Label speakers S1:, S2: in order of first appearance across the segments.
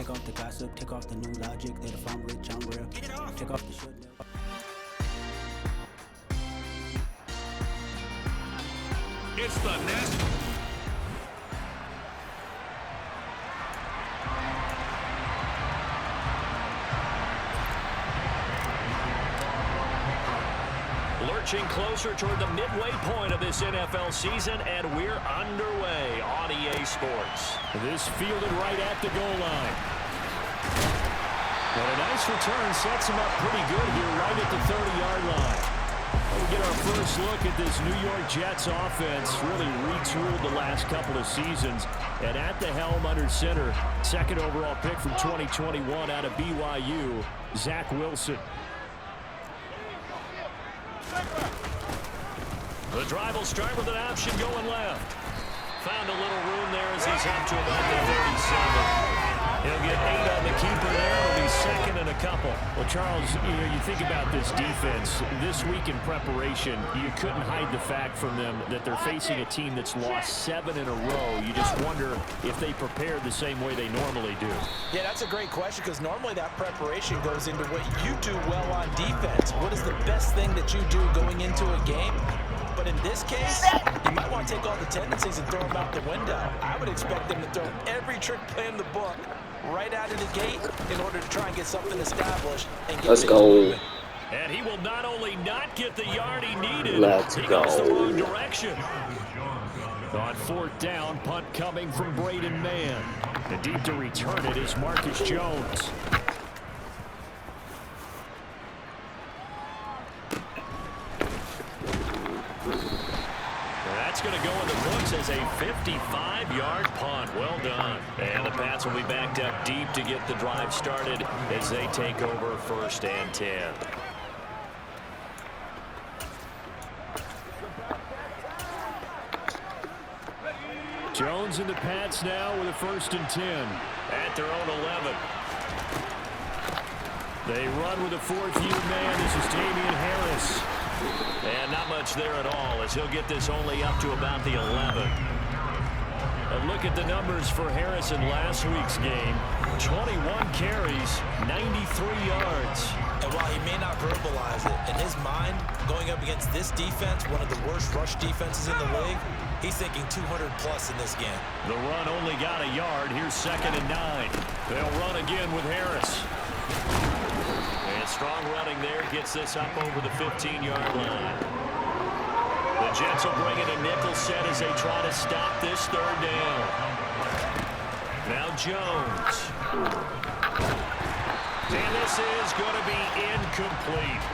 S1: Take off the gossip, take off the new logic that if I'm rich, I'm real. Get it off. Take off the shit.
S2: It's the National. Lurching closer toward the midway point of this NFL season, and we're underway on EA Sports.
S3: This fielded right at the goal line. And a nice return sets him up pretty good here right at the 30-yard line. We get our first look at this New York Jets offense. Really retooled the last couple of seasons. And at the helm under center, second overall pick from 2021 out of BYU, Zach Wilson.
S2: The drive will start with an option going left. Found a little room there as he's up to about the 37. He'll get 8 on the keeper there. It'll be second and a couple.
S3: Well, Charles, you think about this defense. This week in preparation, you couldn't hide the fact from them that they're facing a team that's lost 7 in a row. You just wonder if they prepared the same way they normally do.
S4: Yeah, that's a great question because normally that preparation goes into what you do well on defense. What is the best thing that you do going into a game? But in this case, you might want to take all the tendencies and throw them out the window. I would expect them to throw every trick play in the book right out of the gate in order to try and get something established and get
S5: Let's go.
S4: moving.
S2: And he will not only not get the yard he needed,
S5: Let's
S2: he goes the
S5: go.
S2: wrong direction.
S3: On fourth down, punt coming from Braden Mann. And deep to return it is Marcus Jones.
S2: That's going to go in the books as a 55-yard punt. Well done. And the Pats will be backed up deep to get the drive started as they take over first and 10.
S3: Jones and the Pats now with a first and 10.
S2: At their own 11.
S3: They run with a fourth-year man. This is Damian Harris.
S2: And not much there at all as he'll get this only up to about the 11.
S3: And look at the numbers for Harris in last week's game. 21 carries, 93 yards.
S4: And while he may not verbalize it, in his mind, going up against this defense, one of the worst rush defenses in the league, he's thinking 200 plus in this game.
S3: The run only got a yard. Here's second and 9. They'll run again with Harris.
S2: And strong running there gets this up over the 15-yard line. The Jets will bring in a nickel set as they try to stop this third down. Now Jones. And this is going to be incomplete.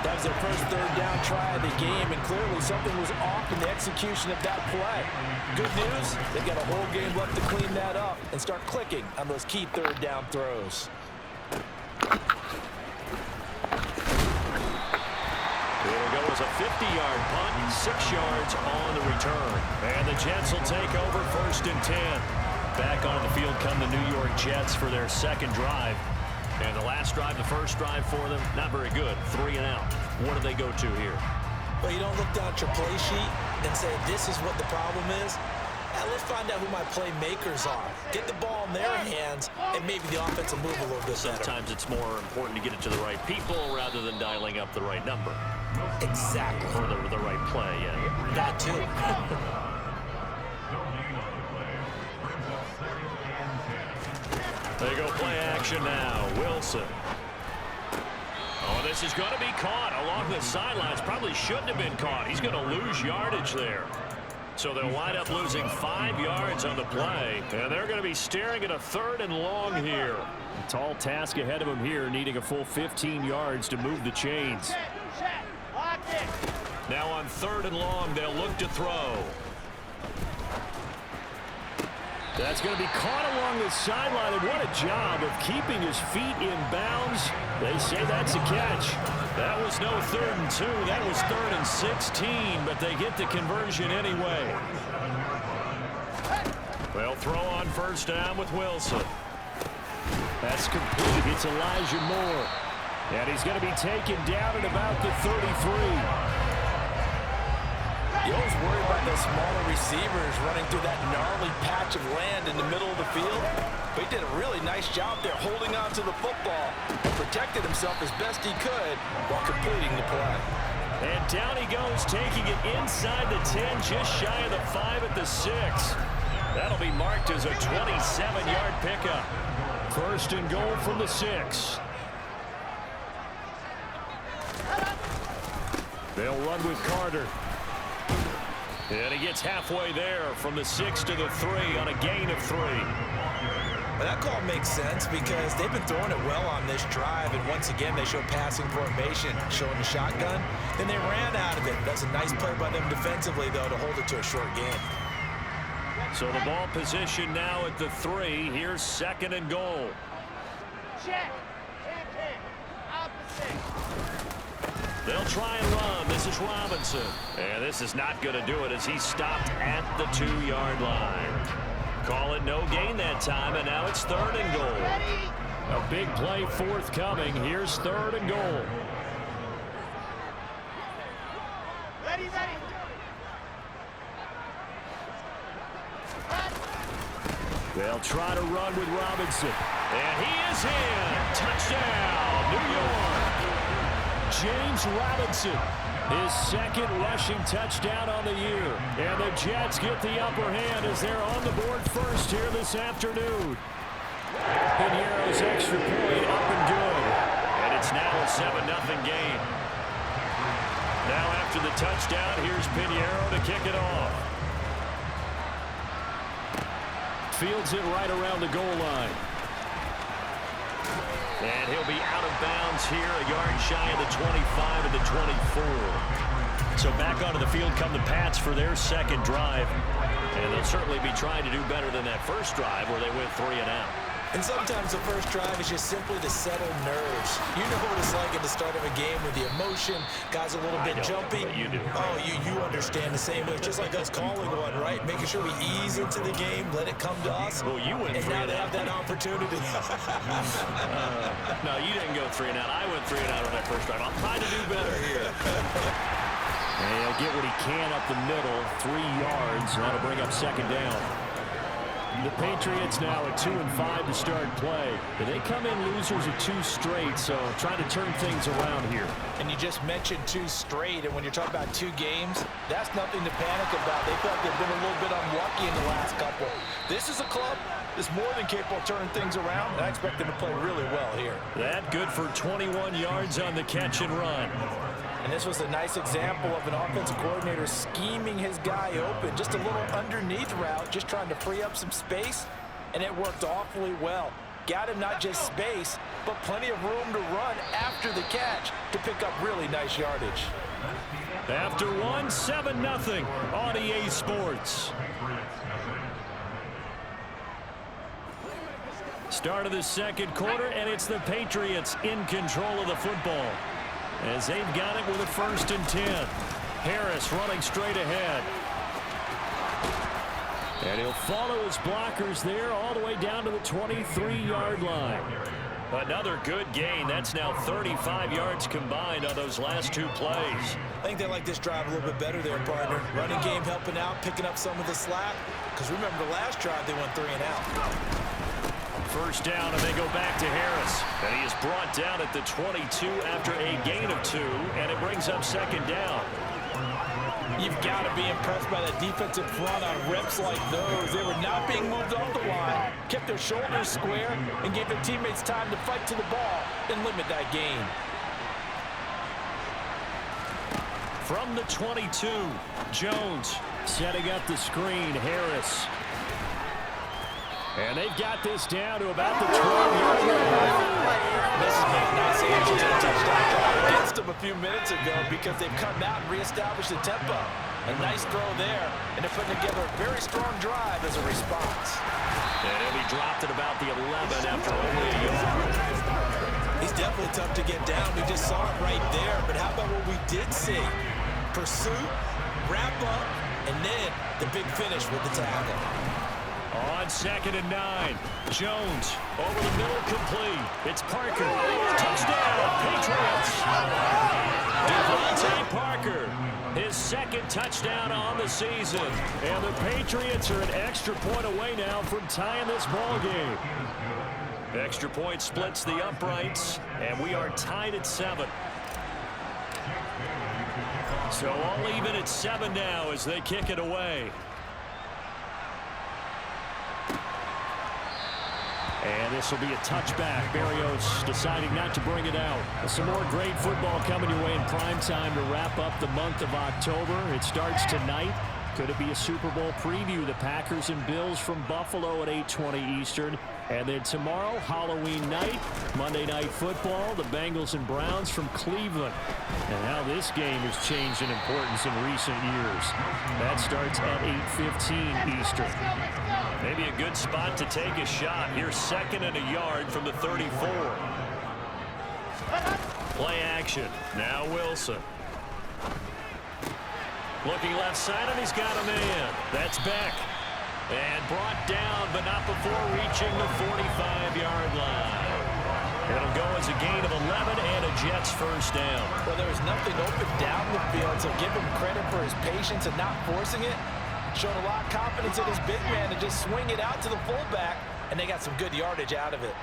S4: That was their first third down try of the game, and clearly something was off in the execution of that play. Good news, they've got a whole game left to clean that up and start clicking on those key third down throws.
S2: It'll go as a 50-yard punt, 6 yards on the return.
S3: And the Jets will take over first and 10.
S2: Back on the field come the New York Jets for their second drive. And the last drive, the first drive for them, not very good. 3 and out. What do they go to here?
S4: Well, you don't look down at your play sheet and say, this is what the problem is. Now, let's find out who my playmakers are. Get the ball in their hands, and maybe the offense will move a little bit better.
S2: Sometimes it's more important to get it to the right people rather than dialing up the right number.
S4: Exactly.
S2: Or the right play, yeah.
S4: That too.
S2: They go play action now. Wilson. Oh, this is going to be caught along the sidelines. Probably shouldn't have been caught. He's going to lose yardage there. So they'll wind up losing 5 yards on the play. And they're going to be staring at a 3rd and long here.
S3: A tall task ahead of them here, needing a full 15 yards to move the chains.
S2: Now on 3rd and long, they'll look to throw.
S3: That's going to be caught along the sideline, and what a job of keeping his feet in bounds. They say that's a catch.
S2: That was no 3rd and 2. That was 3rd and 16, but they get the conversion anyway. They'll throw on first down with Wilson.
S3: That's complete. It's Elijah Moore. And he's going to be taken down at about the 33.
S4: You always worry about those smaller receivers running through that gnarly patch of land in the middle of the field. But he did a really nice job there holding on to the football and protected himself as best he could while completing the play.
S3: And down he goes, taking it inside the 10, just shy of the 5 at the 6. That'll be marked as a 27-yard pickup. First and goal from the 6. They'll run with Carter. And he gets halfway there from the 6 to the 3 on a gain of 3.
S4: Well, that call makes sense because they've been throwing it well on this drive, and once again they show passing formation, showing the shotgun. Then they ran out of it. That's a nice play by them defensively, though, to hold it to a short gain.
S3: So the ball position now at the 3. Here's second and goal.
S5: Check. Opposite.
S3: They'll try and run. This is Robinson. And this is not going to do it as he stopped at the 2-yard line. Call it no gain that time, and now it's third and goal. A big play forthcoming. Here's third and goal.
S5: Ready.
S3: They'll try to run with Robinson. And he is in. Touchdown, New York. James Robinson, his second rushing touchdown on the year. And the Jets get the upper hand as they're on the board first here this afternoon. Piñeiro's extra point up and good. And it's now a 7-0 game. Now after the touchdown, here's Piñeiro to kick it off. Fields it right around the goal line. And he'll be out of bounds here, a yard shy of the 25 and the 24. So back onto the field come the Pats for their second drive. And they'll certainly be trying to do better than that first drive where they went 3 and out.
S4: And sometimes the first drive is just simply to settle nerves. You know what it's like at the start of a game with the emotion. Guys a little bit jumpy.
S3: You do.
S4: Oh, you understand the same way. It's just like us calling one, right? Making sure we ease into the game, let it come to us.
S3: Well, you went 3 and out.
S4: And now they have that opportunity.
S3: No, you didn't go 3 and out. I went 3 and out on that first drive. I'll try to do better here. And he'll get what he can up the middle, 3 yards. And that'll bring up second down. The Patriots now at 2-5 to start play. And they come in losers of 2 straight, so trying to turn things around here.
S4: And you just mentioned 2 straight, and when you're talking about 2 games, that's nothing to panic about. They felt they've been a little bit unlucky in the last couple. This is a club that's more than capable of turning things around, and I expect them to play really well here.
S3: That good for 21 yards on the catch and run.
S4: And this was a nice example of an offensive coordinator scheming his guy open. Just a little underneath route, just trying to free up some space, and it worked awfully well. Got him not just space, but plenty of room to run after the catch to pick up really nice yardage.
S3: After 1, 7-0 on EA Sports. Start of the second quarter, and it's the Patriots in control of the football, as they've got it with a 1st and 10. Harris running straight ahead. And he'll follow his blockers there all the way down to the 23-yard line. Another good gain. That's now 35 yards combined on those last 2 plays.
S4: I think they like this drive a little bit better there, partner. Running game helping out, picking up some of the slack. Because remember the last drive, they went 3 and out.
S3: First down, and they go back to Harris. And he is brought down at the 22 after a gain of 2, and it brings up second down.
S4: You've got to be impressed by that defensive front on reps like those. They were not being moved off the line, kept their shoulders square, and gave their teammates time to fight to the ball and limit that gain.
S3: From the 22, Jones setting up the screen. Harris. And they've got this down to about the 12-yard line.
S4: This has been a nice answer to the touchdown drive against them a few minutes ago because they've come out and reestablished the tempo. A nice throw there, and they're putting together a very strong drive as a response.
S3: And he'll be dropped at about the 11 after only a yard.
S4: He's definitely tough to get down. We just saw it right there. But how about what we did see? Pursuit, wrap up, and then the big finish with the tackle.
S3: On 2nd and 9, Jones over the middle, complete. It's Parker. Touchdown, Patriots. Devontae Parker
S2: His second touchdown on the season.
S3: And the Patriots are an extra point away now from tying this ball game.
S2: Extra point splits the uprights, and we are tied at 7. So all even at 7 now as they kick it away.
S3: And this will be a touchback. Berrios deciding not to bring it out. Some more great football coming your way in prime time to wrap up the month of October. It starts tonight. Could it be a Super Bowl preview? The Packers and Bills from Buffalo at 8:20 Eastern. And then tomorrow, Halloween night, Monday Night Football, the Bengals and Browns from Cleveland. And how this game has changed in importance in recent years. That starts at 8:15 Eastern.
S2: Maybe a good spot to take a shot. Here's 2nd and a yard from the 34. Play action. Now Wilson. Looking left side, and he's got a man. That's Beck. And brought down, but not before reaching the 45-yard line. It'll go as a gain of 11 and a Jets first down.
S4: Well, there was nothing open down the field, so give him credit for his patience and not forcing it. Showed a lot of confidence in his big man to just swing it out to the fullback, and they got some good yardage out of it.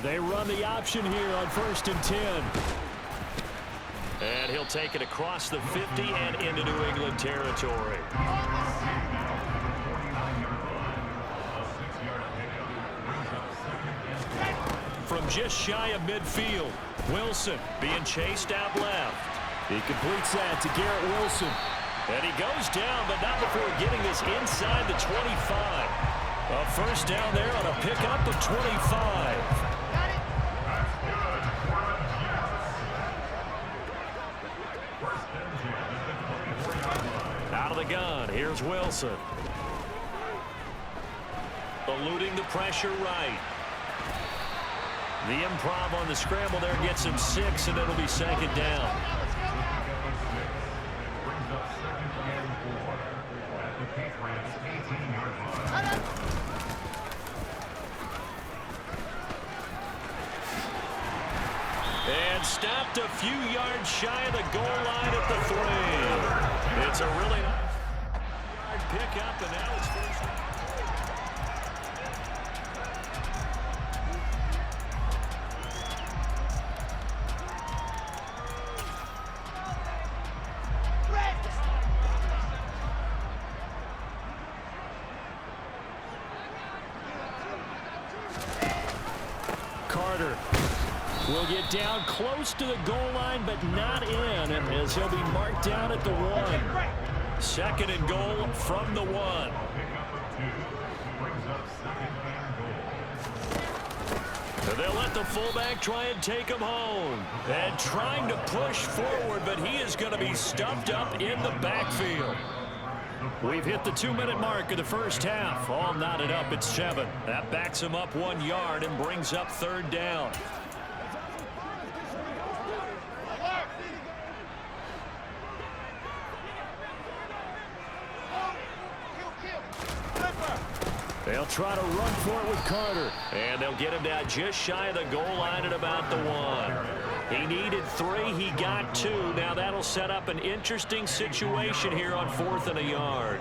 S3: They run the option here on 1st and 10.
S2: And he'll take it across the 50 and into New England territory. From just shy of midfield, Wilson being chased out left.
S3: He completes that to Garrett Wilson.
S2: And he goes down, but not before getting this inside the 25. A first down there on a pickup of 25. Out of the gun, here's Wilson. Eluding the pressure right. The improv on the scramble there gets him 6, and it'll be 2nd down. And stopped a few yards shy of the goal line at the 3. It's a really nice pickup, and now it's first.
S3: Carter will get down close to the goal line, but not in, as he'll be marked down at the 1.
S2: 2nd and goal from the 1. They'll let the fullback try and take him home. And trying to push forward, but he is going to be stuffed up in the backfield. We've hit the 2-minute mark of the first half. All knotted up at 7. That backs him up 1 yard and brings up 3rd down.
S3: They'll try to run for it with Carter.
S2: And they'll get him down just shy of the goal line at about the 1. He needed 3. He got 2. Now that'll set up an interesting situation here on 4th and a yard.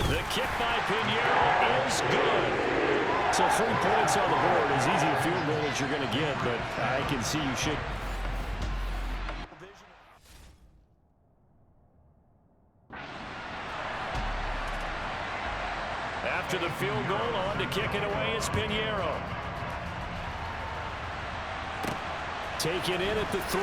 S2: The kick by Pinheiro is good.
S3: So 3 points on the board. As easy a field goal as you're going to get, but I can see you should.
S2: After the field goal, on to kick it away is Pinheiro.
S3: Take it in at the 3.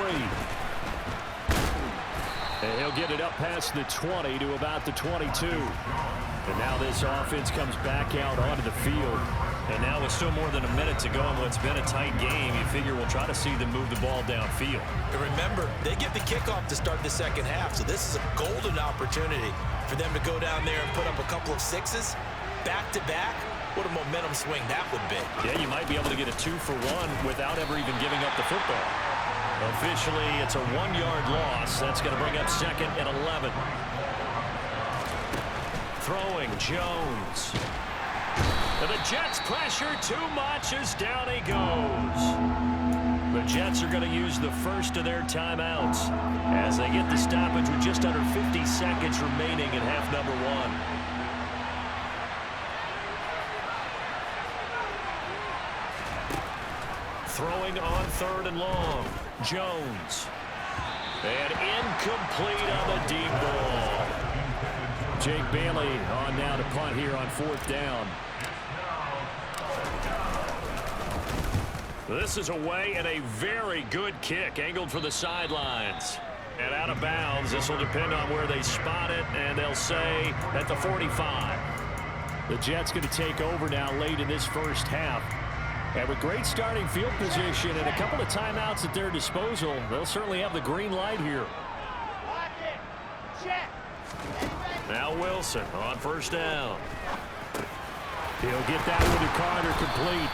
S3: And he'll get it up past the 20 to about the 22. And now this offense comes back out onto the field.
S2: And now with still more than a minute to go in what's been a tight game, you figure we'll try to see them move the ball downfield.
S4: And remember, they get the kickoff to start the second half, so this is a golden opportunity for them to go down there and put up a couple of 6s. Back-to-back, what a momentum swing that would be.
S2: Yeah, you might be able to get a 2-for-1 without ever even giving up the football. Officially, it's a 1-yard loss. That's going to bring up 2nd and 11. Throwing, Jones. And the Jets pressure too much as down he goes. The Jets are going to use the first of their timeouts as they get the stoppage with just under 50 seconds remaining in half number one. Throwing on 3rd and long. Jones. And incomplete on the deep ball. Jake Bailey on now to punt here on 4th down. This is away and a very good kick angled for the sidelines. And out of bounds. This will depend on where they spot it, and they'll say at the 45. The Jets going to take over now late in this first half. And with great starting field position and a couple of timeouts at their disposal, they'll certainly have the green light here. Now Wilson on 1st down. He'll get that one to Carter complete.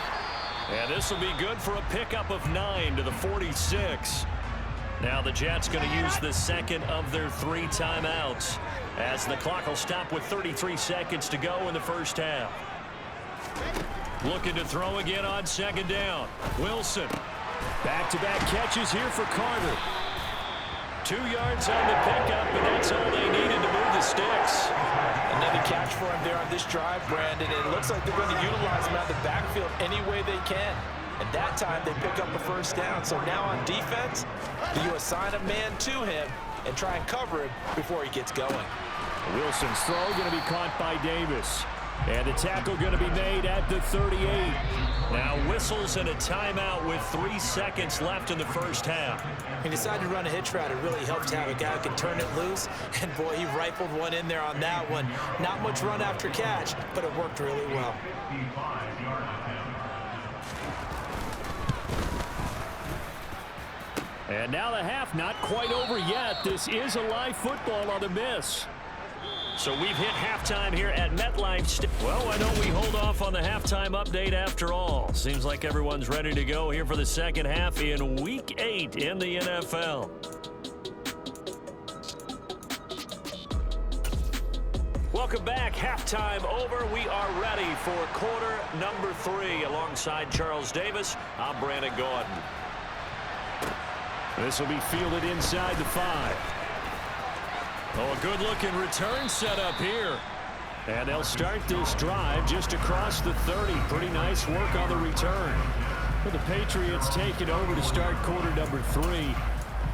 S2: And this will be good for a pickup of 9 to the 46. Now the Jets going to use the second of their 3 timeouts as the clock will stop with 33 seconds to go in the first half. Looking to throw again on 2nd down. Wilson. Back-to-back catches here for Carter. 2 yards on the pickup, and that's all they needed to move the sticks.
S4: Another catch for him there on this drive, Brandon. It looks like they're going to utilize him out of the backfield any way they can. And that time they pick up a 1st down. So now on defense, do you assign a man to him and try and cover him before he gets going?
S3: Wilson's throw going to be caught by Davis. And the tackle going to be made at the 38.
S2: Now whistles and a timeout with 3 seconds left in the first half.
S4: He decided to run a hitch route. It really helped to have a guy who can turn it loose. And, boy, he rifled one in there on that one. Not much run after catch, but it worked really well.
S3: And now the half not quite over yet. This is a live football on the miss.
S2: So we've hit halftime here at MetLife. Well, why don't we hold off on the halftime update after all? Seems like everyone's ready to go here for the second half in Week 8 in the NFL. Welcome back. Halftime over. We are ready for quarter number 3. Alongside Charles Davis, I'm Brandon Gordon.
S3: This will be fielded inside the 5.
S2: Oh, a good-looking return set up here.
S3: And they'll start this drive just across the 30. Pretty nice work on the return. For the Patriots taking over to start quarter number 3.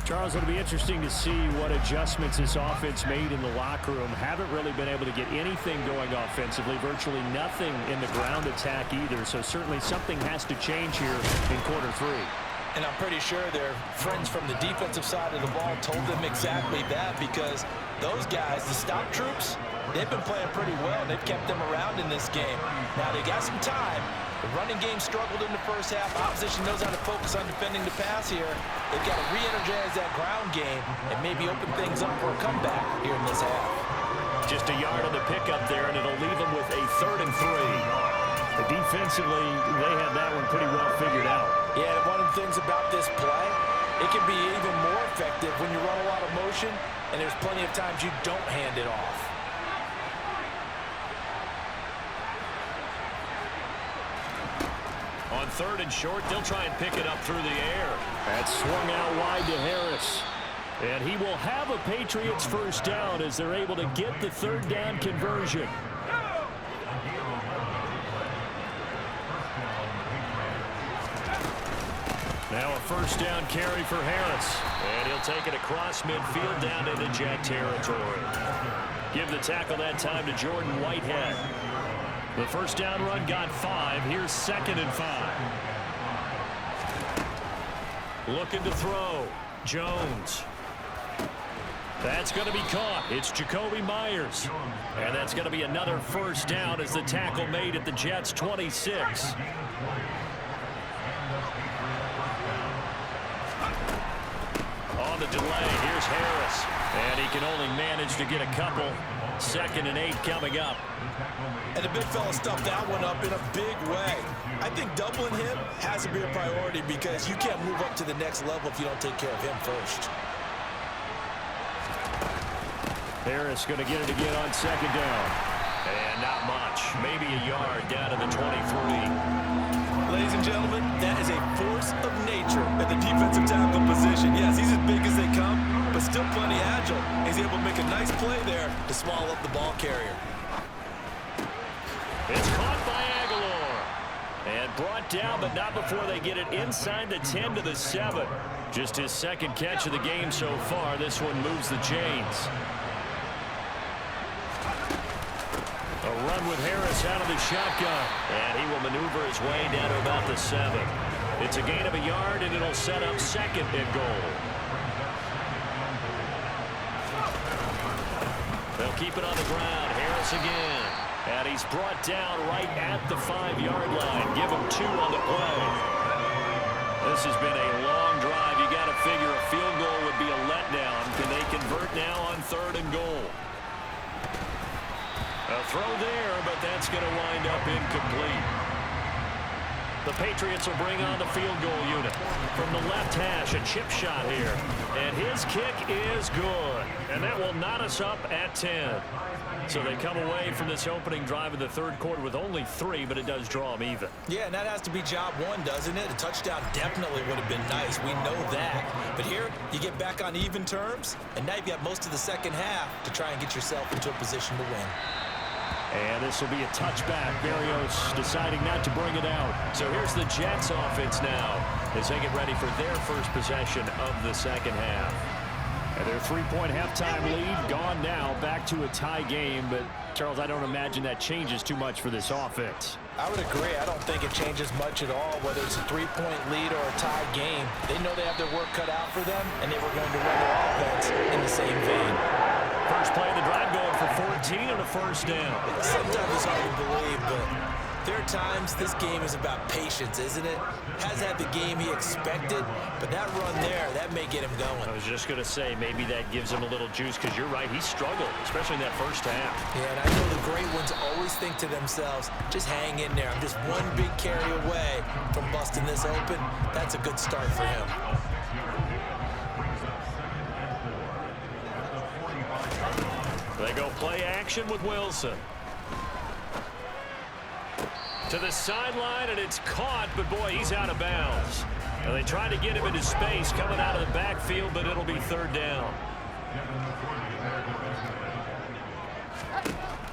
S3: Charles, it'll be interesting to see what adjustments this offense made in the locker room. Haven't really been able to get anything going offensively. Virtually nothing in the ground attack either. So certainly something has to change here in quarter 3.
S4: And I'm pretty sure their friends from the defensive side of the ball told them exactly that, because those guys, the stop troops, they've been playing pretty well. They've kept them around in this game. Now they got some time. The running game struggled in the first half. Opposition knows how to focus on defending the pass here. They've got to re-energize that ground game and maybe open things up for a comeback here in this half.
S2: Just a yard on the pickup there, and it'll leave them with a 3rd and 3.
S3: Defensively, they have that one pretty well figured out.
S4: Yeah, and one of the things about this play, it can be even more effective when you run a lot of motion, and there's plenty of times you don't hand it off.
S2: On 3rd and short, they'll try and pick it up through the air.
S3: That's swung out wide to Harris. And he will have a Patriots 1st down as they're able to get the 3rd down conversion.
S2: Now a 1st down carry for Harris. And he'll take it across midfield down into Jet territory. Give the tackle that time to Jordan Whitehead. The 1st down run got 5. Here's 2nd and 5. Looking to throw. Jones. That's going to be caught. It's Jacoby Myers. And that's going to be another 1st down as the tackle made at the Jets' 26. On the delay, here's Harris. And he can only manage to get a couple. 2nd and 8 coming up.
S4: And the big fella stuffed that one up in a big way. I think doubling him has to be a priority, because you can't move up to the next level if you don't take care of him first.
S3: Harris going to get it again on 2nd down.
S2: And not much. Maybe a yard down to the 23.
S4: Ladies and gentlemen, that is a force of nature at the defensive tackle position. Yes, he's as big as they come, but still plenty agile. He's able to make a nice play there to swallow up the ball carrier.
S2: It's caught by Aguilar. And brought down, but not before they get it inside the 10 to the 7. Just his second catch of the game so far. This one moves the chains. A run with Harris out of the shotgun. And he will maneuver his way down to about the 7. It's a gain of a yard, and it'll set up second and goal. They'll keep it on the ground. Harris again. And he's brought down right at the 5-yard line. Give him 2 on the play. This has been a long drive. You got to figure a field goal would be a letdown. Can they convert now on 3rd and goal? A throw there, but that's going to wind up incomplete. The Patriots will bring on the field goal unit. From the left hash, a chip shot here. And his kick is good. And that will knot us up at 10. So they come away from this opening drive in the 3rd quarter with only 3, but it does draw them even.
S4: Yeah, and that has to be job 1, doesn't it? A touchdown definitely would have been nice. We know that. But here, you get back on even terms, and now you've got most of the second half to try and get yourself into a position to win.
S3: And this will be a touchback. Berrios deciding not to bring it out.
S2: So here's the Jets offense now as they get ready for their first possession of the second half.
S3: And their 3-point halftime lead gone now, back to a tie game. But, Charles, I don't imagine that changes too much for this offense.
S4: I would agree. I don't think it changes much at all, whether it's a 3-point lead or a tie game. They know they have their work cut out for them, and they were going to run their offense in the same vein.
S2: First play of the drive going for 14 and a first down.
S4: Sometimes it's hard to believe, but there are times this game is about patience, isn't it? Has had the game he expected, but that run there, that may get him going.
S2: I was just going to say, maybe that gives him a little juice, because you're right, he struggled, especially in that first half.
S4: Yeah, and I know the great ones always think to themselves, just hang in there. I'm just one big carry away from busting this open. That's a good start for him.
S2: They go play action with Wilson. To the sideline, and it's caught, but boy, he's out of bounds. And they try to get him into space coming out of the backfield, but it'll be 3rd down.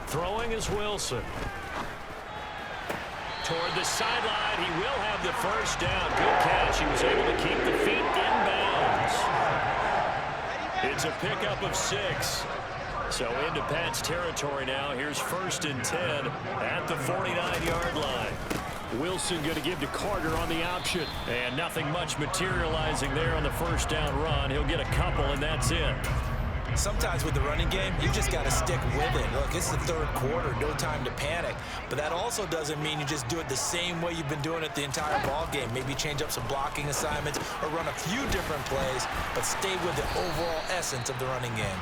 S2: Throwing is Wilson. Toward the sideline, he will have the first down. Good catch. He was able to keep the feet in bounds. It's a pickup of 6. So into Pat's territory now. Here's 1st and 10 at the 49-yard line.
S3: Wilson going to give to Carter on the option.
S2: And nothing much materializing there on the first down run. He'll get a couple, and that's it.
S4: Sometimes with the running game, you just got to stick with it. Look, it's the 3rd quarter, no time to panic. But that also doesn't mean you just do it the same way you've been doing it the entire ball game. Maybe change up some blocking assignments or run a few different plays, but stay with the overall essence of the running game.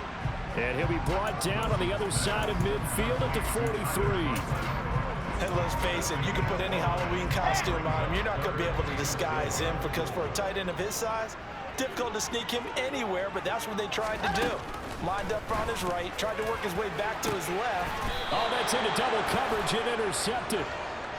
S3: And he'll be brought down on the other side of midfield at the 43.
S4: And let's face it, you can put any Halloween costume on him. You're not going to be able to disguise him, because for a tight end of his size, difficult to sneak him anywhere, but that's what they tried to do. Lined up on his right, tried to work his way back to his left.
S3: Oh, that's into double coverage and intercepted.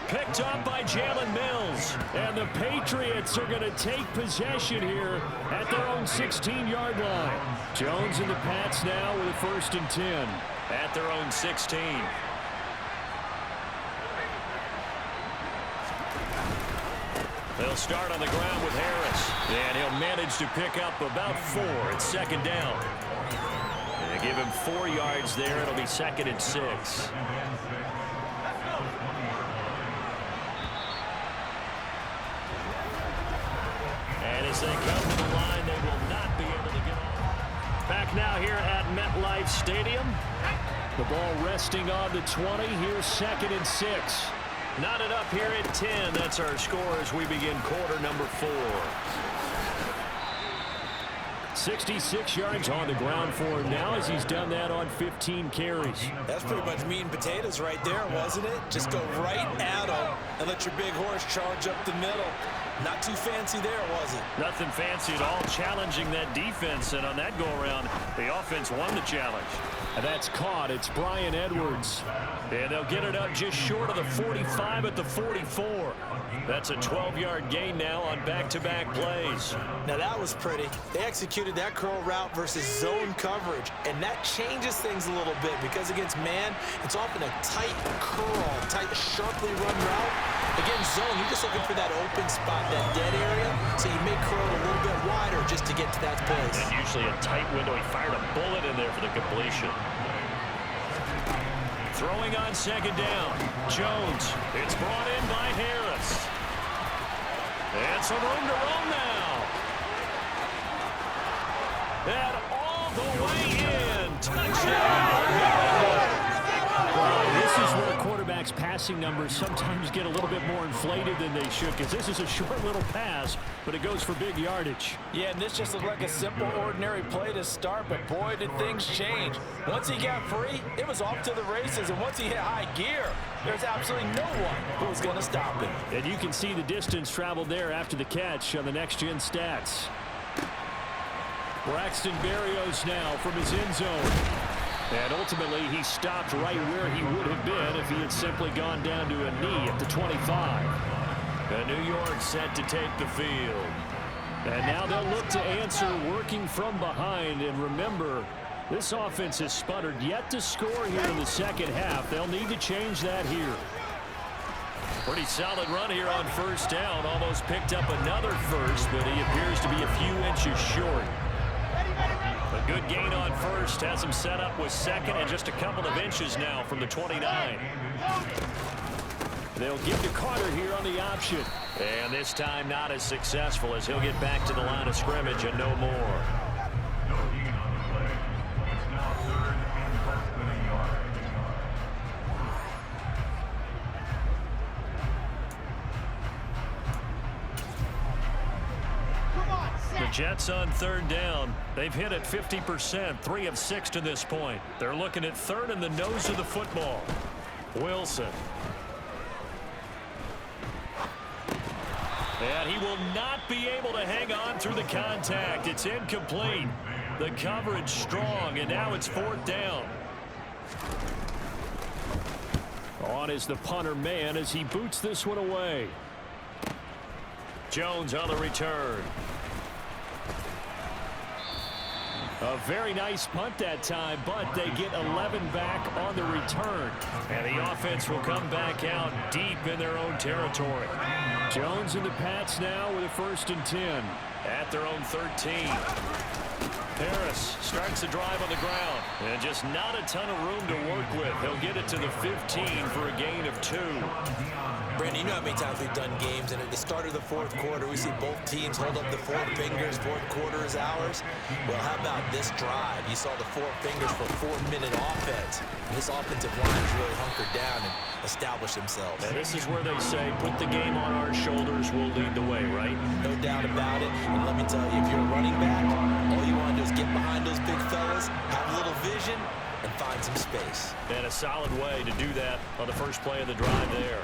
S2: Picked up by Jalen Mills.
S3: And the Patriots are going to take possession here at their own 16-yard line. Jones and the Pats now with a 1st and 10.
S2: At their own 16. They'll start on the ground with Harris. And he'll manage to pick up about 4. It's 2nd down. And they give him 4 yards there. It'll be 2nd and 6. And as they come to the line, they will not be able to get off. Back now here at MetLife Stadium.
S3: The ball resting on the 20. Here's 2nd and 6.
S2: Knotted up here at 10. That's our score as we begin quarter number 4.
S3: 66 yards on the ground for him now, as he's done that on 15 carries.
S4: That's pretty much meat and potatoes right there, wasn't it? Just go right at him and let your big horse charge up the middle. Not too fancy there, was it?
S2: Nothing fancy at all, challenging that defense, and on that go-around, the offense won the challenge.
S3: And that's caught. It's Brian Edwards.
S2: And they'll get it up just short of the 45 at the 44. That's a 12-yard gain now on back-to-back plays.
S4: Now that was pretty. They executed that curl route versus zone coverage, and that changes things a little bit because against man, it's often a tight curl, tight, sharply run route. Against zone, you're just looking for that open spot, that dead area, so you may curl a little bit wider just to get to that place.
S2: And usually a tight window. He fired a bullet in there for the completion. Throwing on second down. Jones. It's brought in by Harris. And some room to run now. And all the way in. Touchdown.
S3: This is where quarterbacks' passing numbers sometimes get a little bit more inflated than they should, because this is a short little pass, but it goes for big yardage.
S4: Yeah, and this just looked like a simple, ordinary play to start, but boy, did things change. Once he got free, it was off to the races, and once he hit high gear, there's absolutely no one who was going to stop him.
S3: And you can see the distance traveled there after the catch on the next-gen stats. Braxton Berrios now from his end zone. And ultimately, he stopped right where he would have been if he had simply gone down to a knee at the 25.
S2: And New York set to take the field.
S3: And now they'll look to answer working from behind. And remember, this offense has sputtered yet to score here in the second half. They'll need to change that here.
S2: Pretty solid run here on first down. Almost picked up another first, but he appears to be a few inches short. A good gain on first, has him set up with second and just a couple of inches now from the 29.
S3: They'll give to Carter here on the option.
S2: And this time not as successful as he'll get back to the line of scrimmage and no more. The Jets on third down. They've hit it 50%, 3 of 6 to this point. They're looking at third in the nose of the football. Wilson. And he will not be able to hang on through the contact. It's incomplete. The coverage strong, and now it's fourth down.
S3: On is the punter man as he boots this one away.
S2: Jones on the return.
S3: A very nice punt that time, but they get 11 back on the return.
S2: And the offense will come back out deep in their own territory.
S3: Jones and the Pats now with a 1st and 10.
S2: At their own 13. Harris starts the drive on the ground. And just not a ton of room to work with. He'll get it to the 15 for a gain of 2.
S4: Brandon, you know how many times we've done games, and at the start of the fourth quarter, we see both teams hold up the 4 fingers, fourth quarter is ours. Well, how about this drive? You saw the 4 fingers for 4-minute offense. And this offensive line has really hunkered down and established themselves.
S2: And this is where they say, put the game on our shoulders, we'll lead the way, right?
S4: No doubt about it. And let me tell you, if you're a running back, all you want to do is get behind those big fellas, have a little vision, and find some space.
S2: And a solid way to do that on the first play of the drive there.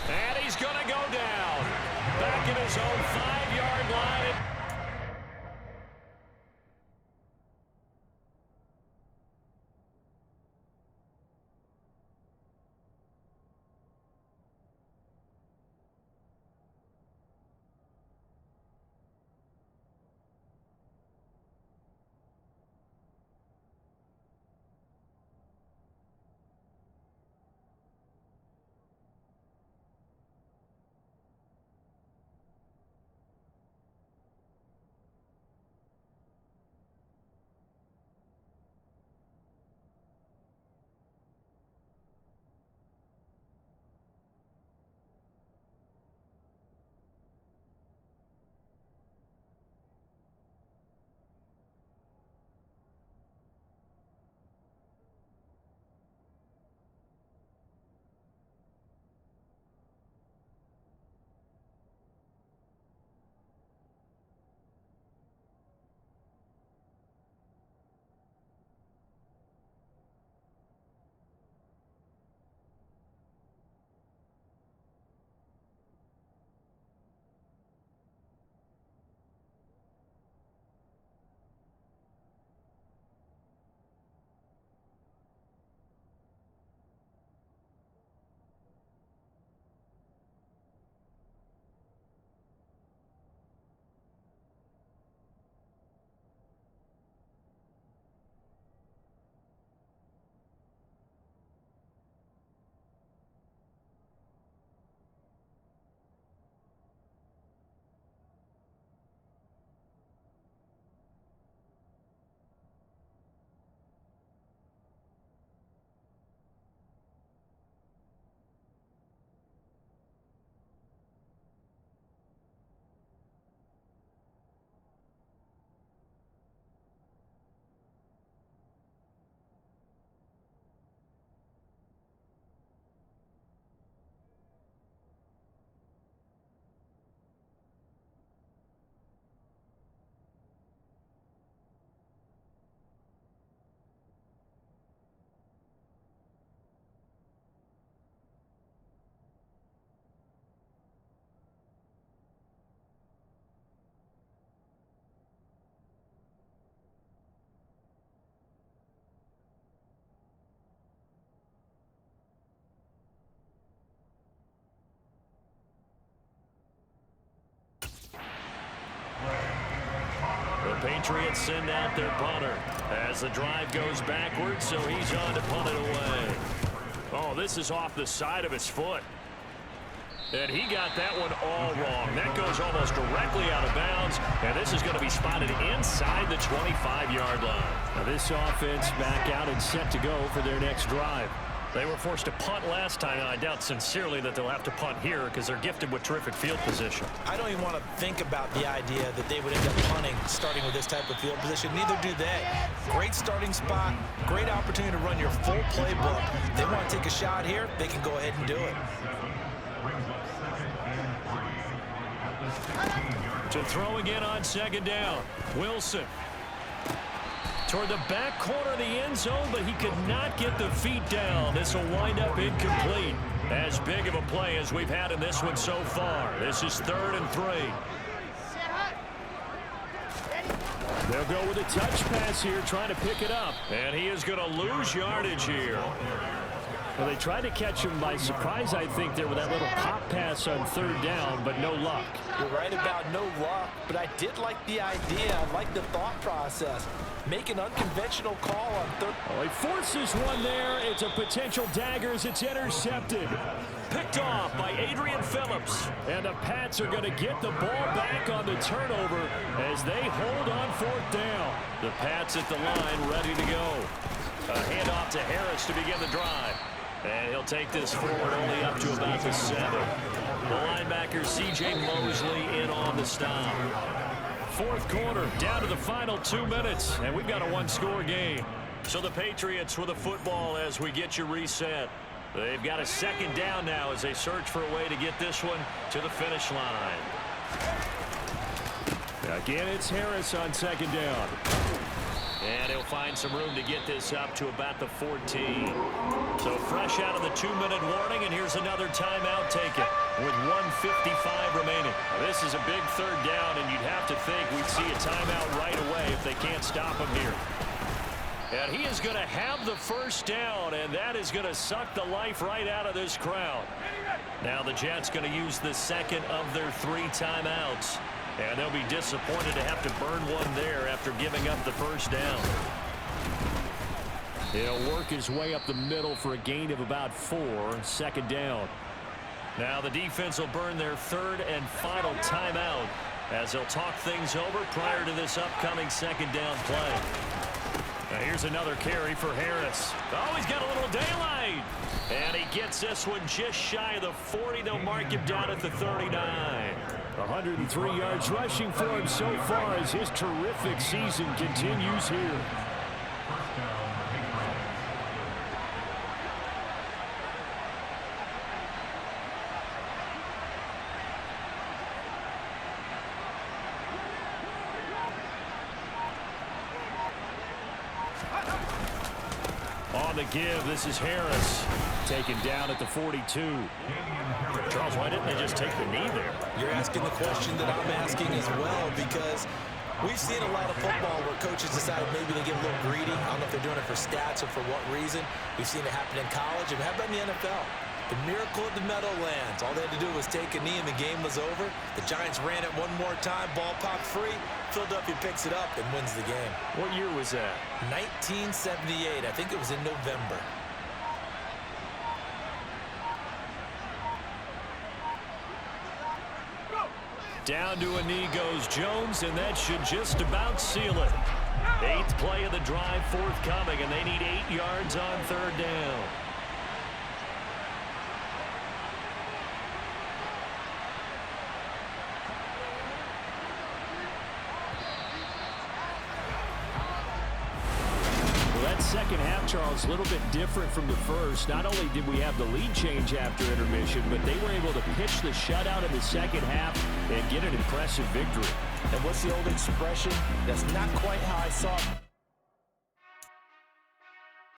S2: And he's going to go down. Back in his own 5-yard line. Patriots send out their punter as the drive goes backwards, so he's on to punt it away. Oh, this is off the side of his foot. And he got that one all wrong. That goes almost directly out of bounds, and this is going to be spotted inside the 25-yard line.
S3: Now this offense back out and set to go for their next drive.
S2: They were forced to punt last time, and I doubt sincerely that they'll have to punt here because they're gifted with terrific field position.
S4: I don't even want to think about the idea that they would end up punting starting with this type of field position. Neither do they. Great starting spot, great opportunity to run your full playbook. They want to take a shot here, they can go ahead and do it.
S2: To throw again on second down. Wilson. Toward the back corner of the end zone, but he could not get the feet down. This will wind up incomplete. As big of a play as we've had in this one so far. This is 3rd and 3.
S3: They'll go with a touch pass here, trying to pick it up.
S2: And he is going to lose yardage here.
S3: Well, they tried to catch him by surprise, I think, there with that little pop pass on 3rd down, but no luck.
S4: You're right about no luck, but I did like the idea. I like the thought process. Make an unconventional call on 3rd.
S3: Oh, he forces one there. It's a potential dagger as it's intercepted.
S2: Picked off by Adrian Phillips.
S3: And the Pats are going to get the ball back on the turnover as they hold on 4th down.
S2: The Pats at the line ready to go. A handoff to Harris to begin the drive. And he'll take this forward only up to about the 7. The linebacker, C.J. Mosley, in on the stop. 4th quarter, down to the final 2 minutes, and we've got a one-score game. So the Patriots with the football as we get you reset. They've got a 2nd down now as they search for a way to get this one to the finish line.
S3: Again, it's Harris on 2nd down.
S2: And he'll find some room to get this up to about the 14. So fresh out of the 2-minute warning, and here's another timeout taken with 1:55 remaining. Now, this is a big 3rd down, and you'd have to think we'd see a timeout right away if they can't stop him here. And he is going to have the 1st down, and that is going to suck the life right out of this crowd. Now the Jets going to use the 2nd of their 3 timeouts. And they'll be disappointed to have to burn one there after giving up the 1st down.
S3: He'll work his way up the middle for a gain of about 4. 2nd down.
S2: Now the defense will burn their 3rd and final timeout as they'll talk things over prior to this upcoming 2nd down play. Now here's another carry for Harris. Oh, he's got a little daylight. And he gets this one just shy of the 40. They'll mark him down at the 39.
S3: 103 yards rushing for him so far as his terrific season continues here.
S2: On the give, this is Harris. Taken down at the 42. Charles, why didn't they just take the knee there?
S4: You're asking the question that I'm asking as well, because we've seen a lot of football where coaches decided maybe they get a little greedy. I don't know if they're doing it for stats or for what reason. We've seen it happen in college, and how about in the NFL? The miracle of the Meadowlands. All they had to do was take a knee, and the game was over. The Giants ran it one more time. Ball popped free. Philadelphia picks it up and wins the game.
S2: What year was that?
S4: 1978. I think it was in November.
S2: Down to a knee goes Jones, and that should just about seal it. 8th play of the drive forthcoming, and they need 8 yards on 3rd down.
S3: Second half, Charles, a little bit different from the first. Not only did we have the lead change after intermission, but they were able to pitch the shutout in the second half and get an impressive victory.
S4: And what's the old expression? That's not quite how I saw it.